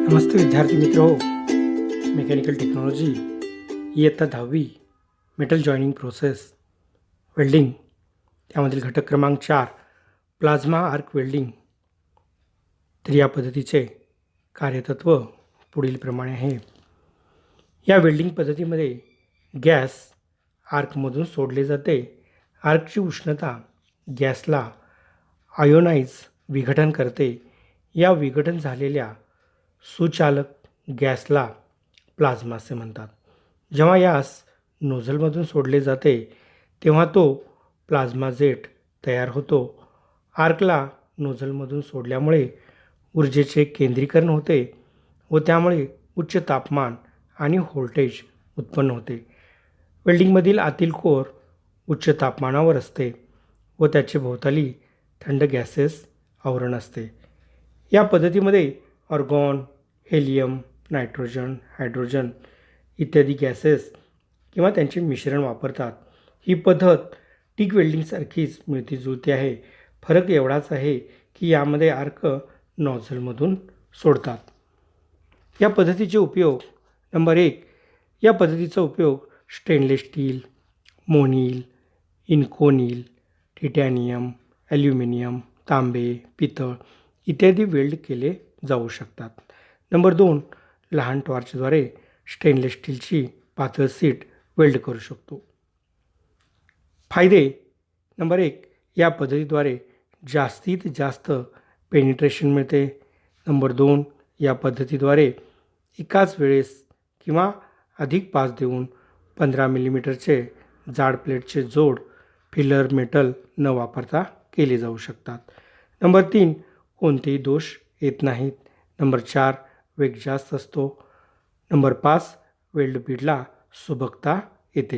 नमस्ते विद्यार्थी मित्रो, mechanical technology इयत्ता 10वी मेटल जॉईनिंग प्रोसेस वेल्डिंग त्यामधील घटक क्रमांक 4 प्लाझ्मा आर्क वेल्डिंग। तर या पद्धतीचे कार्यतत्व पुढील प्रमाणे आहे। या वेल्डिंग पद्धतीमध्ये गॅस आर्कमधून सोडले जाते। आर्कची उष्णता गॅसला आयोनाइज विघटन करते। या विघटन झालेल्या सुचालक गॅसला प्लाझ्मा असे म्हणतात। जेव्हा यास नोझलमधून सोडले जाते तेव्हा तो प्लाझ्मा जेट तयार होतो। आर्कला नोझलमधून सोडल्यामुळे ऊर्जेचे केंद्रीकरण होते व त्यामुळे उच्च तापमान आणि व्होल्टेज उत्पन्न होते। वेल्डिंगमधील आतील कोर उच्च तापमानावर असते व त्याचे भोवताली थंड गॅसेस आवरण असते। या पद्धतीमध्ये आर्गॉन, हेलियम, नायट्रोजन, हायड्रोजन इत्यादी गॅसेस किंवा त्यांचे मिश्रण वापरतात। ही पद्धत टिक वेल्डिंगसारखीच मिळती जुळती आहे। फरक एवढाच आहे की यामध्ये आर्क नॉझलमधून सोडतात। या पद्धतीचे उपयोग नंबर 1, या पद्धतीचा उपयोग स्टेनलेस स्टील, मोनील, इन्कोनील, टायटॅनियम, ॲल्युमिनियम, तांबे, पितळ इत्यादी वेल्ड केले जाऊ शकतात। नंबर 2, लहान टॉर्चद्वारे स्टेनलेस स्टीलची पातळ शीट वेल्ड करू शकतो। फायदे नंबर 1, या पद्धतीद्वारे जास्तीत जास्त पेनिट्रेशन मिळते। नंबर 2, या पद्धतीद्वारे एकाच वेळेस किंवा अधिक पास देऊन 15 मिलीमीटरचे जाड प्लेटचे जोड फिलर मेटल न वापरता केले जाऊ शकतात। नंबर 3, कोणतेही दोष येत नाहीत। नंबर 4, वेग जास्त असतो। नंबर 5, वेल्ड बीडला सुबकता येते।